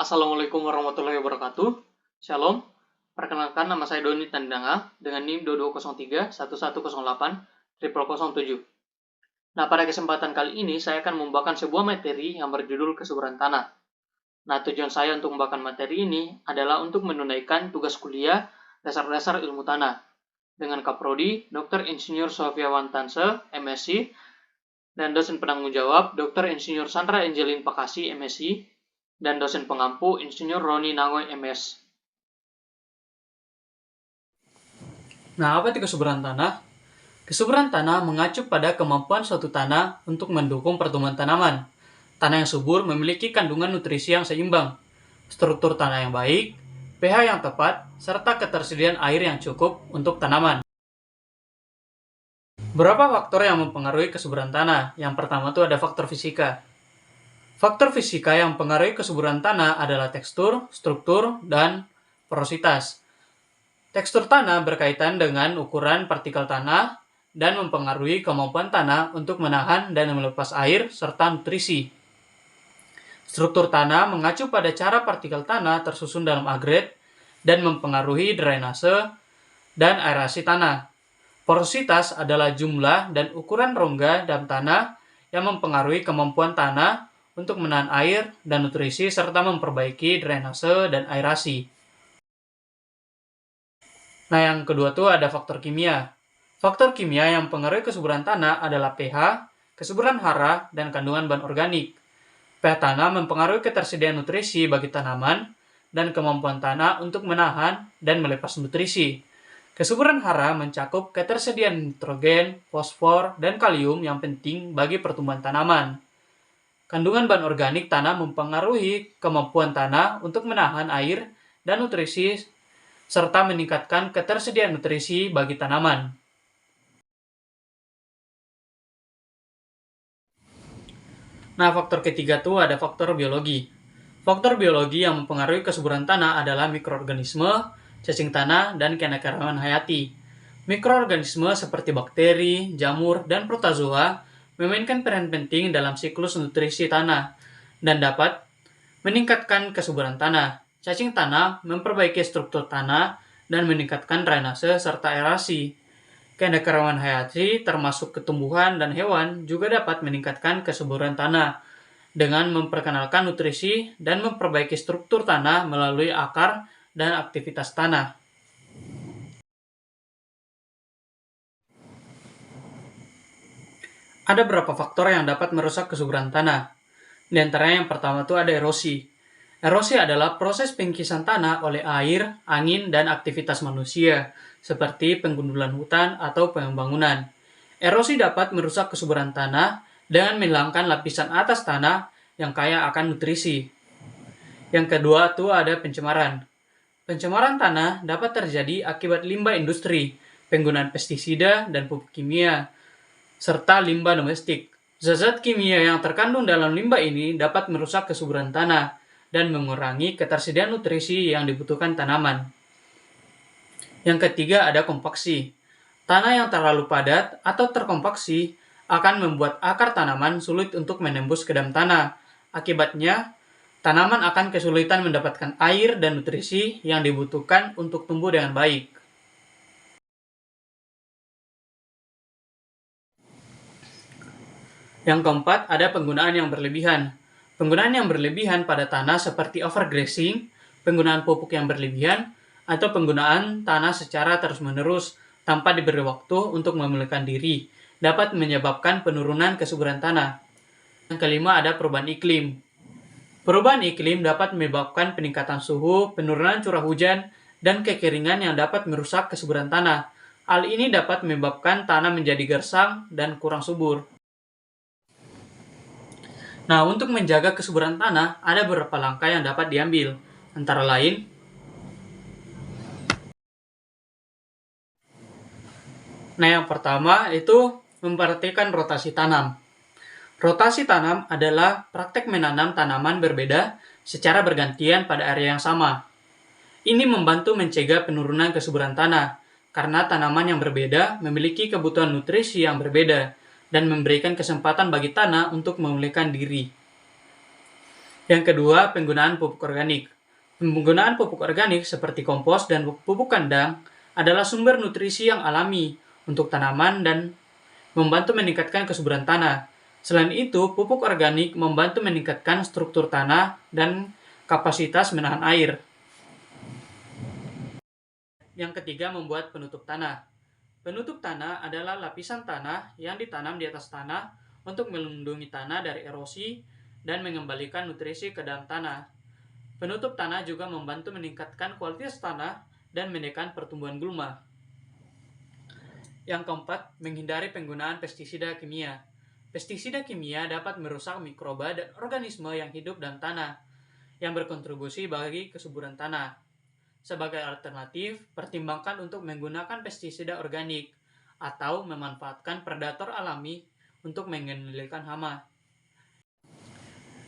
Assalamualaikum warahmatullahi wabarakatuh. Shalom. Perkenalkan, nama saya Doni Tandanga dengan NIM 220311080007. Nah, pada kesempatan kali ini saya akan membawakan sebuah materi yang berjudul kesuburan tanah. Nah, tujuan saya untuk membawakan materi ini adalah untuk menunaikan tugas kuliah dasar-dasar ilmu tanah dengan Kaprodi Dr. Insinyur Sofiawan Tanse, MSc, dan dosen penanggung jawab Dr. Insinyur Sandra Angelin Pakasi, MSc, dan dosen pengampu Insinyur Roni Nangoy, MS. Nah, apa itu kesuburan tanah? Kesuburan tanah mengacu pada kemampuan suatu tanah untuk mendukung pertumbuhan tanaman. Tanah yang subur memiliki kandungan nutrisi yang seimbang, struktur tanah yang baik, pH yang tepat, serta ketersediaan air yang cukup untuk tanaman. Berapa faktor yang mempengaruhi kesuburan tanah? Yang pertama itu ada faktor fisika. Faktor fisika yang mempengaruhi kesuburan tanah adalah tekstur, struktur, dan porositas. Tekstur tanah berkaitan dengan ukuran partikel tanah dan mempengaruhi kemampuan tanah untuk menahan dan melepas air serta nutrisi. Struktur tanah mengacu pada cara partikel tanah tersusun dalam agregat dan mempengaruhi drainase dan aerasi tanah. Porositas adalah jumlah dan ukuran rongga dalam tanah yang mempengaruhi kemampuan tanah untuk menahan air dan nutrisi serta memperbaiki drainase dan aerasi. Nah, yang kedua tuh ada faktor kimia. Faktor kimia yang mempengaruhi kesuburan tanah adalah pH, kesuburan hara, dan kandungan bahan organik. pH tanah mempengaruhi ketersediaan nutrisi bagi tanaman dan kemampuan tanah untuk menahan dan melepas nutrisi. Kesuburan hara mencakup ketersediaan nitrogen, fosfor, dan kalium yang penting bagi pertumbuhan tanaman. Kandungan bahan organik tanah mempengaruhi kemampuan tanah untuk menahan air dan nutrisi serta meningkatkan ketersediaan nutrisi bagi tanaman. Nah, faktor ketiga tuh ada faktor biologi. Faktor biologi yang mempengaruhi kesuburan tanah adalah mikroorganisme, cacing tanah, dan keanekaragaman hayati. Mikroorganisme seperti bakteri, jamur, dan protozoa memainkan peran penting dalam siklus nutrisi tanah dan dapat meningkatkan kesuburan tanah. Cacing tanah memperbaiki struktur tanah dan meningkatkan drainase serta aerasi. Keanekaragaman hayati termasuk ketumbuhan dan hewan juga dapat meningkatkan kesuburan tanah dengan memperkenalkan nutrisi dan memperbaiki struktur tanah melalui akar dan aktivitas tanah. Ada beberapa faktor yang dapat merusak kesuburan tanah. Di antaranya yang pertama itu ada erosi. Erosi adalah proses pengkisan tanah oleh air, angin, dan aktivitas manusia, seperti penggundulan hutan atau pembangunan. Erosi dapat merusak kesuburan tanah dengan menghilangkan lapisan atas tanah yang kaya akan nutrisi. Yang kedua itu ada pencemaran. Pencemaran tanah dapat terjadi akibat limbah industri, penggunaan pestisida dan pupuk kimia, serta limbah domestik. Zat-zat kimia yang terkandung dalam limbah ini dapat merusak kesuburan tanah dan mengurangi ketersediaan nutrisi yang dibutuhkan tanaman. Yang ketiga ada kompaksi. Tanah yang terlalu padat atau terkompaksi akan membuat akar tanaman sulit untuk menembus ke dalam tanah. Akibatnya, tanaman akan kesulitan mendapatkan air dan nutrisi yang dibutuhkan untuk tumbuh dengan baik. Yang keempat, ada penggunaan yang berlebihan. Penggunaan yang berlebihan pada tanah seperti overgrazing, penggunaan pupuk yang berlebihan, atau penggunaan tanah secara terus-menerus tanpa diberi waktu untuk memulihkan diri, dapat menyebabkan penurunan kesuburan tanah. Yang kelima ada perubahan iklim. Perubahan iklim dapat menyebabkan peningkatan suhu, penurunan curah hujan, dan kekeringan yang dapat merusak kesuburan tanah. Hal ini dapat menyebabkan tanah menjadi gersang dan kurang subur. Nah, untuk menjaga kesuburan tanah, ada beberapa langkah yang dapat diambil. Antara lain, yang pertama itu memperhatikan rotasi tanam. Rotasi tanam adalah praktek menanam tanaman berbeda secara bergantian pada area yang sama. Ini membantu mencegah penurunan kesuburan tanah, karena tanaman yang berbeda memiliki kebutuhan nutrisi yang berbeda dan memberikan kesempatan bagi tanah untuk memulihkan diri. Yang kedua, penggunaan pupuk organik. Penggunaan pupuk organik seperti kompos dan pupuk kandang adalah sumber nutrisi yang alami untuk tanaman dan membantu meningkatkan kesuburan tanah. Selain itu, pupuk organik membantu meningkatkan struktur tanah dan kapasitas menahan air. Yang ketiga, membuat penutup tanah. Penutup tanah adalah lapisan tanah yang ditanam di atas tanah untuk melindungi tanah dari erosi dan mengembalikan nutrisi ke dalam tanah. Penutup tanah juga membantu meningkatkan kualitas tanah dan menekan pertumbuhan gulma. Yang keempat, menghindari penggunaan pestisida kimia. Pestisida kimia dapat merusak mikroba dan organisme yang hidup dalam tanah, yang berkontribusi bagi kesuburan tanah. Sebagai alternatif, pertimbangkan untuk menggunakan pestisida organik atau memanfaatkan predator alami untuk mengendalikan hama.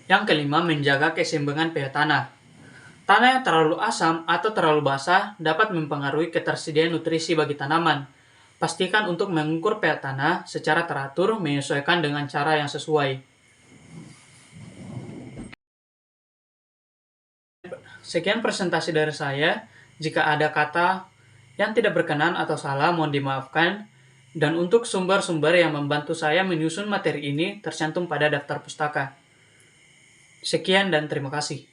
Yang kelima, menjaga keseimbangan pH tanah. Tanah yang terlalu asam atau terlalu basah dapat mempengaruhi ketersediaan nutrisi bagi tanaman. Pastikan untuk mengukur pH tanah secara teratur menyesuaikan dengan cara yang sesuai. Sekian presentasi dari saya. Jika ada kata yang tidak berkenan atau salah, mohon dimaafkan. Dan untuk sumber-sumber yang membantu saya menyusun materi ini tercantum pada daftar pustaka. Sekian dan terima kasih.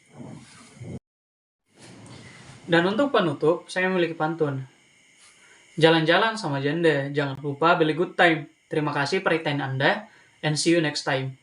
Dan untuk penutup, saya memiliki pantun. Jalan-jalan sama janda, jangan lupa beli good time. Terima kasih perhatian Anda, and see you next time.